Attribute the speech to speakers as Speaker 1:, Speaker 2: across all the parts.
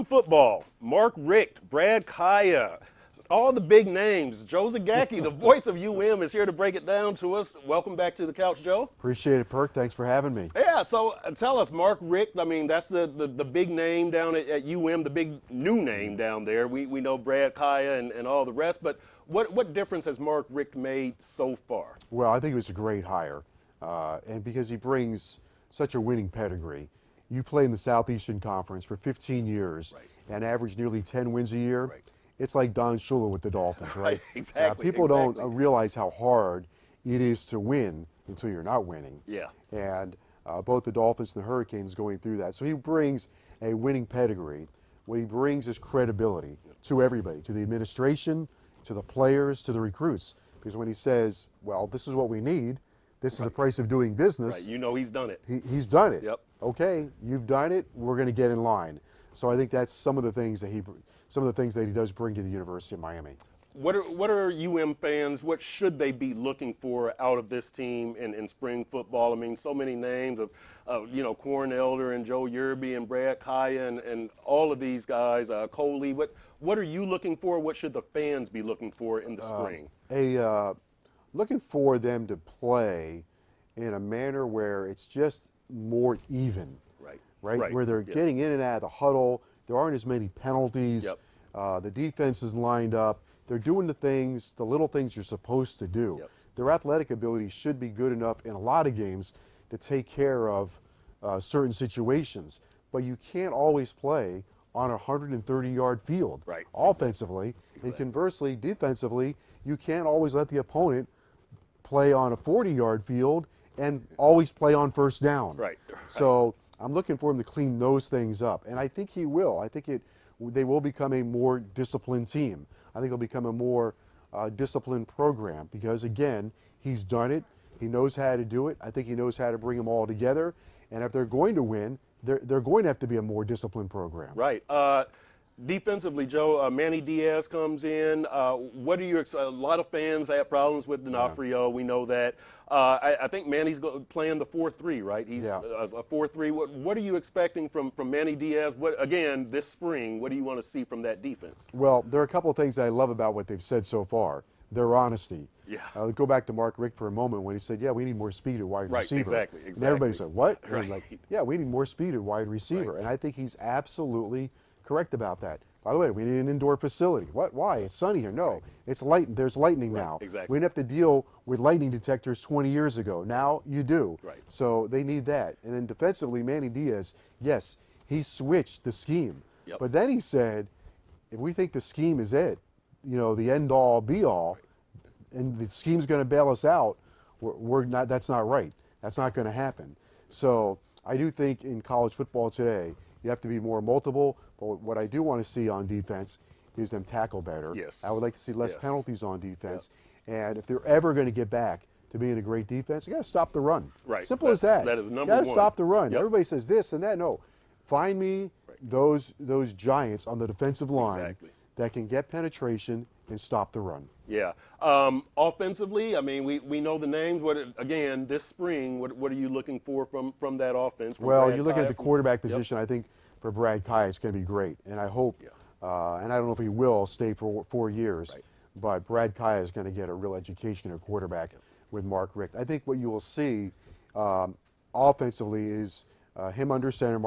Speaker 1: football, Mark Richt, Brad Kaya, all the big names. Joe Zagacki, the voice of UM, is here to break it down to us. Welcome back to the couch, Joe.
Speaker 2: Appreciate it, Perk. Thanks for having me.
Speaker 1: Yeah, so tell us, Mark Richt, I mean, that's the big name down at UM, the big new name down there. We know Brad Kaya and all the rest, but what difference has Mark Richt made so far?
Speaker 2: Well, I think it was a great hire, and because he brings such a winning pedigree. You play in the Southeastern Conference for 15 years and average nearly 10 wins a year.
Speaker 1: Right.
Speaker 2: It's like Don Shula with the Dolphins, right?
Speaker 1: Exactly.
Speaker 2: People don't realize how hard it is to win until you're not winning.
Speaker 1: Yeah.
Speaker 2: And both the Dolphins and the Hurricanes going through that. So he brings a winning pedigree. What he brings is credibility to everybody, to the administration, to the players, to the recruits. Because when he says, well, this is what we need, this is the price of doing business.
Speaker 1: Right. You know he's done it.
Speaker 2: He's done it.
Speaker 1: Yep.
Speaker 2: Okay, you've done it. We're going to get in line. So I think that's some of the things that he does bring to the University of Miami.
Speaker 1: What are UM fans? What should they be looking for out of this team in spring football? I mean, so many names of Corn Elder and Joe Yerby and Brad Kaya and all of these guys. Coley. What are you looking for? What should the fans be looking for in the spring?
Speaker 2: Looking for them to play in a manner where it's just more even, right? Where they're getting in and out of the huddle. There aren't as many penalties.
Speaker 1: Yep.
Speaker 2: The defense is lined up. They're doing the little things you're supposed to do.
Speaker 1: Yep.
Speaker 2: Their athletic ability should be good enough in a lot of games to take care of certain situations. But you can't always play on a 130-yard field offensively.
Speaker 1: Exactly.
Speaker 2: And conversely, defensively, you can't always let the opponent play on a 40-yard field and always play on first down.
Speaker 1: Right.
Speaker 2: So I'm looking for him to clean those things up, and I think he will. I think they will become a more disciplined team. I think they'll become a more disciplined program because, again, he's done it. He knows how to do it. I think he knows how to bring them all together. And if they're going to win, they're going to have to be a more disciplined program.
Speaker 1: Right. Defensively, Joe, Manny Diaz comes in. What do you? A lot of fans have problems with D'Onofrio. We know that. I think Manny's playing the 4-3, right? He's a 4-3. What are you expecting from Manny Diaz? Again, this spring, what do you want to see from that defense?
Speaker 2: Well, there are a couple of things I love about what they've said so far. Their honesty.
Speaker 1: Yeah.
Speaker 2: Go back to Mark Richt for a moment when he said, "Yeah, we need more speed at wide receiver."
Speaker 1: Exactly.
Speaker 2: And everybody said, "What?" And
Speaker 1: Right.
Speaker 2: he's like, "Yeah, we need more speed at wide receiver." And I think he's absolutely correct about that. By the way, we need an indoor facility. What? Why? It's sunny here. No, it's light. There's lightning now.
Speaker 1: Exactly.
Speaker 2: We didn't have to deal with lightning detectors 20 years ago. Now you do.
Speaker 1: Right.
Speaker 2: So they need that. And then defensively, Manny Diaz, yes, he switched the scheme.
Speaker 1: Yep.
Speaker 2: But then he said, if we think the scheme is it, the end all be all, and the scheme's going to bail us out, we're not. That's not right. That's not going to happen. So I do think in college football today, you have to be more multiple, but what I do want to see on defense is them tackle better.
Speaker 1: Yes.
Speaker 2: I would like to see less penalties on defense. Yep. And if they're ever going to get back to being a great defense, you got to stop the run.
Speaker 1: Right.
Speaker 2: Simple as that.
Speaker 1: That is number
Speaker 2: one.
Speaker 1: one.
Speaker 2: Got to stop the run.
Speaker 1: Yep.
Speaker 2: Everybody says this and that. No. Find me those giants on the defensive line that can get penetration and stop the run.
Speaker 1: Yeah. Offensively, I mean, we know the names. Again, this spring, what are you looking for from that offense?
Speaker 2: Well, you look at the quarterback position. I think for Brad Kaya, it's going to be great, and I hope. And I don't know if he will stay for 4 years, but Brad Kaya is going to get a real education at quarterback with Mark Richt. I think what you will see offensively is him under center,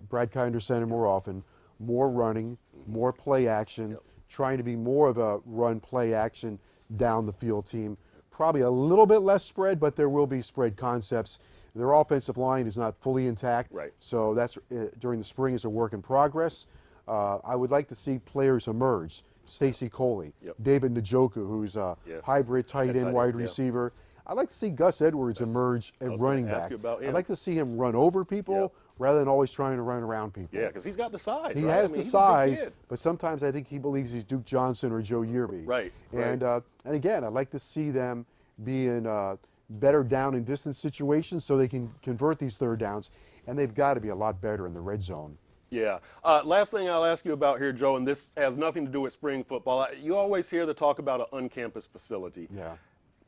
Speaker 2: Brad Kaya under center more often, more running, more play action. Trying to be more of a run play action down the field team. Probably a little bit less spread, but there will be spread concepts. Their offensive line is not fully intact, so that's during the spring is a work in progress. I would like to see players emerge. Stacey Coley, David Njoku, who's a hybrid tight end wide receiver. I'd like to see Gus Edwards emerge at running back. I'd like to see him run over people rather than always trying to run around people.
Speaker 1: Yeah, because he's got the size.
Speaker 2: He has the size, but sometimes I think he believes he's Duke Johnson or Joe Yerby.
Speaker 1: Right.
Speaker 2: And again, I'd like to see them be in better down and distance situations so they can convert these third downs, and they've got to be a lot better in the red zone.
Speaker 1: Yeah. Last thing I'll ask you about here, Joe, and this has nothing to do with spring football. You always hear the talk about an on-campus facility.
Speaker 2: Yeah.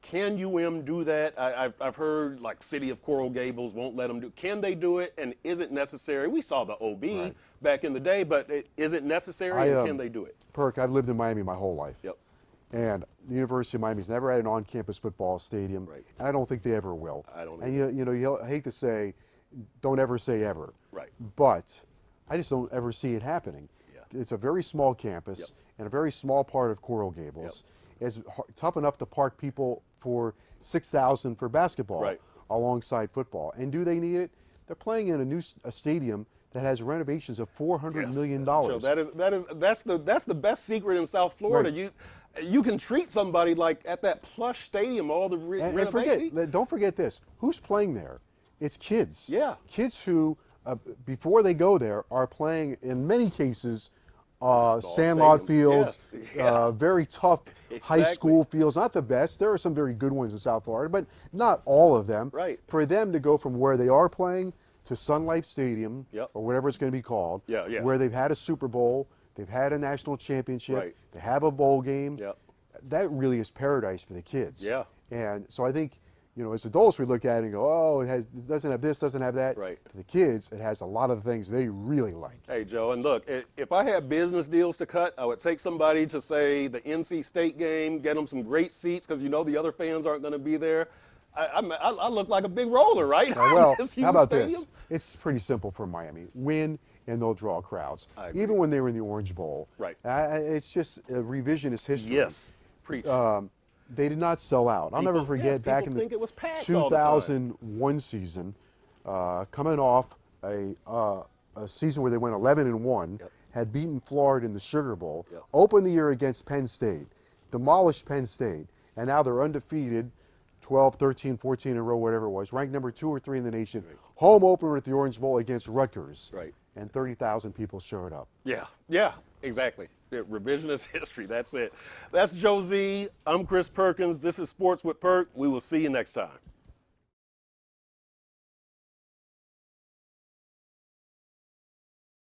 Speaker 1: Can UM do that? I've heard like City of Coral Gables won't let them do. Can they do it? And is it necessary? We saw the OB back in the day, but is it necessary? And can they do it?
Speaker 2: Perk, I've lived in Miami my whole life.
Speaker 1: Yep.
Speaker 2: And the University of Miami's never had an on-campus football stadium,
Speaker 1: Right.
Speaker 2: and I don't think they ever will.
Speaker 1: I don't
Speaker 2: And
Speaker 1: either.
Speaker 2: you know, you hate to say, don't ever say ever.
Speaker 1: Right.
Speaker 2: But I just don't ever see it happening.
Speaker 1: Yeah.
Speaker 2: It's a very small campus
Speaker 1: Yep.
Speaker 2: and a very small part of Coral Gables. It's tough enough to park people for 6,000 for basketball
Speaker 1: Right.
Speaker 2: alongside football. And do they need it? They're playing in a stadium that has renovations of $400 million.
Speaker 1: Joe, that's the best secret in South Florida.
Speaker 2: Right.
Speaker 1: You can treat somebody like at that plush stadium, all the
Speaker 2: And
Speaker 1: renovations.
Speaker 2: don't forget this. Who's playing there? It's kids.
Speaker 1: Yeah.
Speaker 2: Kids who, before they go there, are playing, in many cases, sandlot
Speaker 1: stadiums.
Speaker 2: fields,
Speaker 1: Yes. Yeah.
Speaker 2: very tough high
Speaker 1: Exactly.
Speaker 2: school fields. Not the best. There are some very good ones in South Florida, but not all of them.
Speaker 1: Right.
Speaker 2: For them to go from where they are playing to Sun Life Stadium,
Speaker 1: Yep.
Speaker 2: or whatever it's going to be called,
Speaker 1: Yeah.
Speaker 2: where they've had a Super Bowl, they've had a national championship,
Speaker 1: Right.
Speaker 2: they have a bowl game.
Speaker 1: Yep.
Speaker 2: That really is paradise for the kids.
Speaker 1: Yeah.
Speaker 2: And so I think, you know, as adults we look at it and go, oh, it doesn't have this, doesn't have that.
Speaker 1: Right.
Speaker 2: To the kids, it has a lot of the things they really like.
Speaker 1: Hey, Joe, and look, if I had business deals to cut, I would take somebody to, say, the NC State game, get them some great seats because you know the other fans aren't going to be there. I look like a big roller, right?
Speaker 2: Well,
Speaker 1: This
Speaker 2: how
Speaker 1: huge
Speaker 2: about
Speaker 1: stadium.
Speaker 2: this? It's pretty simple for Miami. Win, and they'll draw crowds.
Speaker 1: I agree.
Speaker 2: Even when they were in the Orange Bowl.
Speaker 1: Right.
Speaker 2: It's just a revisionist history.
Speaker 1: Yes. Preach.
Speaker 2: They did not sell out. I'll never
Speaker 1: People-
Speaker 2: forget
Speaker 1: yes,
Speaker 2: back
Speaker 1: people
Speaker 2: in the
Speaker 1: think it was packed all the time.
Speaker 2: 2001 season, coming off a season where they went 11-1,
Speaker 1: Yep.
Speaker 2: had beaten Florida in the Sugar Bowl,
Speaker 1: Yep.
Speaker 2: opened the year against Penn State, demolished Penn State, and now they're undefeated, 12, 13, 14 in a row, whatever it was, ranked number 2 or 3 in the nation. Home opener at the Orange Bowl against Rutgers.
Speaker 1: Right.
Speaker 2: And 30,000 people showed up.
Speaker 1: Yeah, exactly. Revisionist history, that's it. That's Joe Z. I'm Chris Perkins. This is Sports with Perk. We will see you next time.